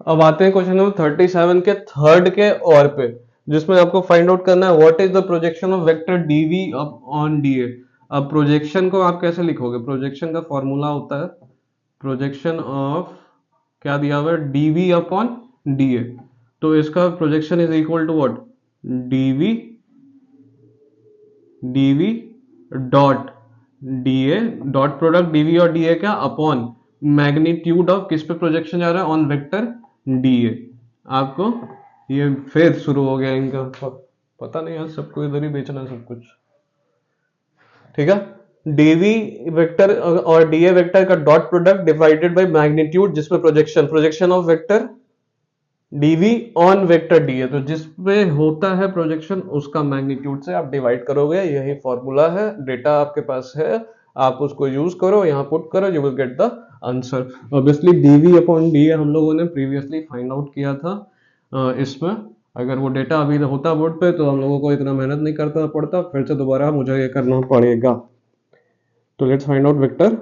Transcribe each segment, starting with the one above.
अब आते हैं क्वेश्चन नंबर 37 के थर्ड के और पे, जिसमें आपको फाइंड आउट करना है what is the projection of vector DV on DA. अब प्रोजेक्शन को आप कैसे लिखोगे? प्रोजेक्शन का फॉर्मूला होता है प्रोजेक्शन ऑफ, क्या दिया हुआ है, डीवी अपॉन डीए। तो इसका projection is equal to what, DV DV dot DA, dot product DV और डीए क्या, अपॉन मैग्नीट्यूड ऑफ किस पे प्रोजेक्शन जा रहा है, ऑन वेक्टर डीए। आपको ये फिर शुरू हो गया इनका पता नहीं यार, सबको इधर ही बेचना सब कुछ। ठीक है, डीवी वेक्टर और डीए वेक्टर का dot product divided by magnitude जिसमें projection, projection of vector DV on vector D है, तो जिसपे होता है प्रोजेक्शन उसका मैग्नीट्यूड से आप डिवाइड करोगे। यही फॉर्मूला है, डेटा आपके पास है, आप उसको यूज करो, यहाँ पुट करो, you will get the answer. Obviously DV upon D हम लोगों ने प्रीवियसली फाइंड आउट किया था इसमें। अगर वो डेटा अभी होता बोर्ड पे तो हम लोगों को इतना मेहनत नहीं करता पड़ता, फिर से दोबारा मुझे ये करना पड़ेगा। तो let's find out vector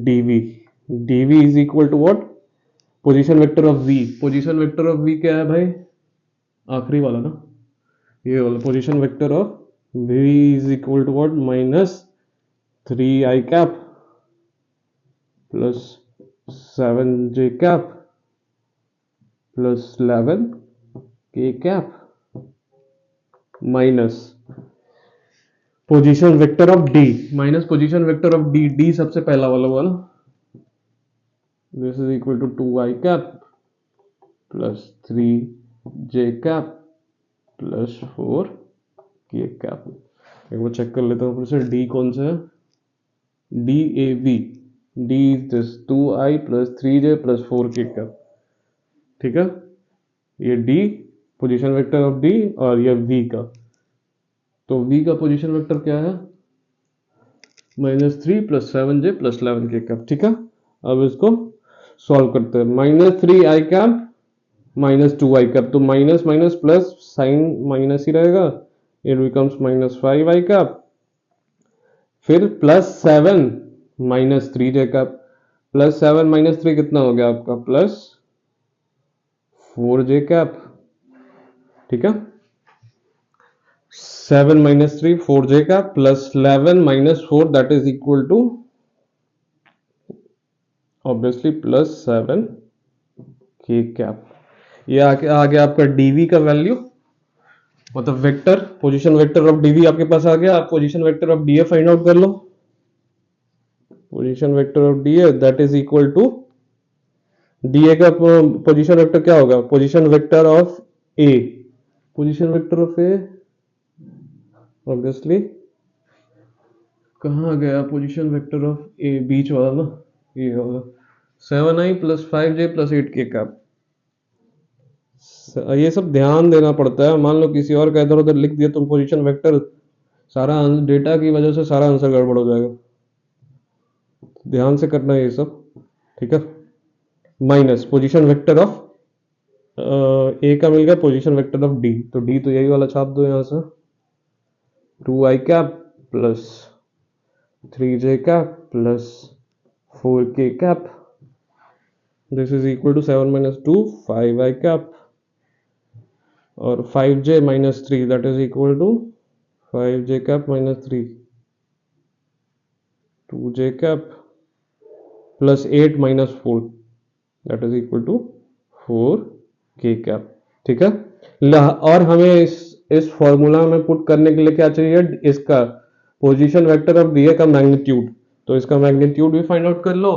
DV. DV is equal to what, position vector of V. Position vector of V क्या है भाई, आखिरी वाला ना, ये वाला position vector of V is equal to what, minus 3i cap plus 7j cap plus 11k cap minus position vector of D, minus position vector of D, D सबसे पहला वाला हुआ ना, this is equal to 2i cap plus 3j cap plus 4k cap. एक बार check कर लेता हूँ फिर से, डी कौन सा है, D A V, D is this 2i plus 3j plus 4k cap. ठीक है, ये D position vector of D और ये वी का, तो वी का पोजीशन वेक्टर क्या है, -3 plus 7j plus 11k cap. ठीक है, अब इसको सॉल्व करते हैं। -3i कैप -2i कैप, तो minus minus plus, sign minus ही रहेगा, इट बिकम्स -5i कैप, फिर प्लस 7 -3j कैप, प्लस 7 -3 कितना हो गया आपका, प्लस 4j कैप। ठीक है, 7 -3 4j cap plus 11 -4 that is equal to obviously plus 7k cap. ये आ गया आपका डीवी का वैल्यू, मतलब vector, position vector of DV आपके पास आ गया। आप position vector of DA find out कर लो। Position vector of DA that is equal to, DA का पोजीशन वेक्टर क्या होगा, position vector of A, position vector of A obviously कहाँ गया, पोजीशन वेक्टर ऑफ ए बीच वाला ना, ये वाला 7i plus 5j plus 8k का। ये सब ध्यान देना पड़ता है, मान लो किसी और का इधर उधर लिख दिया तुम पोजीशन वेक्टर, सारा डेटा की वजह से सारा आंसर गड़बड़ हो जाएगा, ध्यान से करना है ये सब। ठीक है, minus position vector of A का मिल गया पोजीशन वेक्टर ऑफ डी, तो डी तो यही वाला छाप दो यहाँ से, 2i cap plus 3j cap plus 4k cap, this is equal to 7 - 2 5i cap, और 5j - 3 that is equal to 5j cap -3 2j cap plus 8 - 4 that is equal to 4k cap. ठीक है, और हमें इस फॉर्मूला में put करने के लिए क्या चाहिए, इसका पोजीशन वेक्टर ऑफ डीए का मैग्नीट्यूड, तो इसका मैग्नीट्यूड भी फाइंड आउट कर लो,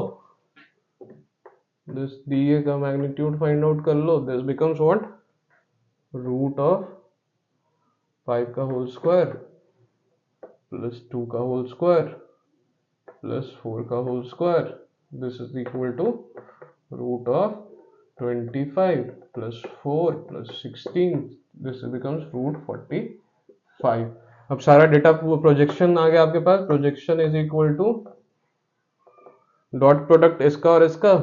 दिस डीए का मैग्नीट्यूड फाइंड आउट कर लो, this becomes what, root of 5 का होल स्क्वायर प्लस 2 का होल स्क्वायर प्लस 4 का whole square, this is equal to root of 25 plus 4 plus 16, this becomes root 45। अब सारा डेटा प्रोजेक्शन आ गया आपके पास, projection is equal to dot product इसका और इसका,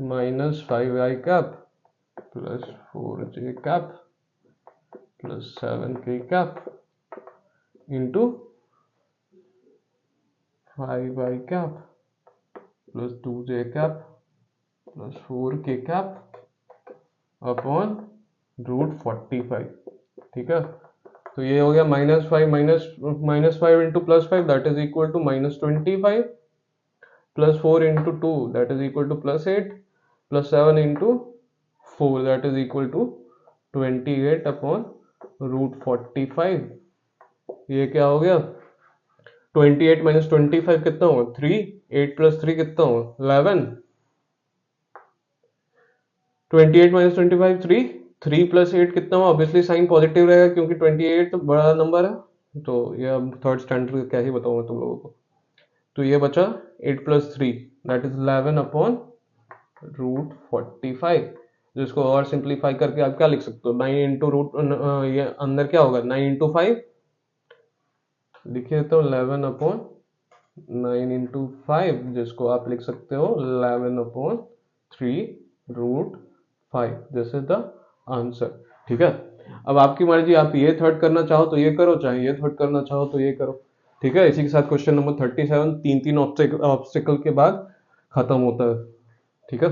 -5i cap plus 4j cap plus 7k cap into 5i cap plus 2j cap plus 4k upon √45, ठीक है। तो ये हो गया -5 into +5 that is equal to -25, +4 into 2 that is equal to +8, +7 into 4 that is equal to 28 upon √45। ये क्या हो गया, 28 माइनस 25 कितना होगा 3, 8 प्लस 3 कितना होगा 11, 28 माइनस 25 3, 3 प्लस 8 कितना होगा, ऑब्वियसली साइन पॉजिटिव रहेगा क्योंकि 28 तो बड़ा नंबर है। तो ये अब थर्ड स्टैंडर्ड का क्या ही बताऊंगा तुम लोगों को। तो ये बचा 8 प्लस 3 दैट इज 11 अपॉन √45, जिसको और सिंप्लीफाई करके आप क्या लिख सकते हो 9 इंटू रूट, ये अंदर क्या होगा 9 इंटू 5 लिखिए, तो 11 अपॉन 9 इंटू 5, जिसको आप लिख सकते हो 11 upon 3√5, this is the answer, ठीक है। अब आपकी मर्जी, आप ये थर्ड करना चाहो तो ये करो, चाहे ये थर्ड करना चाहो तो ये करो, ठीक है। इसी के साथ क्वेश्चन नंबर 37 तीन ऑब्स्टिकल के बाद खत्म होता है, ठीक है।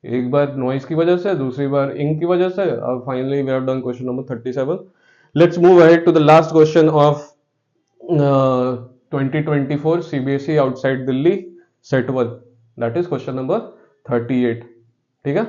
एक बार नॉइस की वजह से, दूसरी बार इंक की वजह से, और finally we have done question number 37। Let's move ahead to the last question of 2024 CBSE outside Delhi set 1, that is question number 38, ठीक है।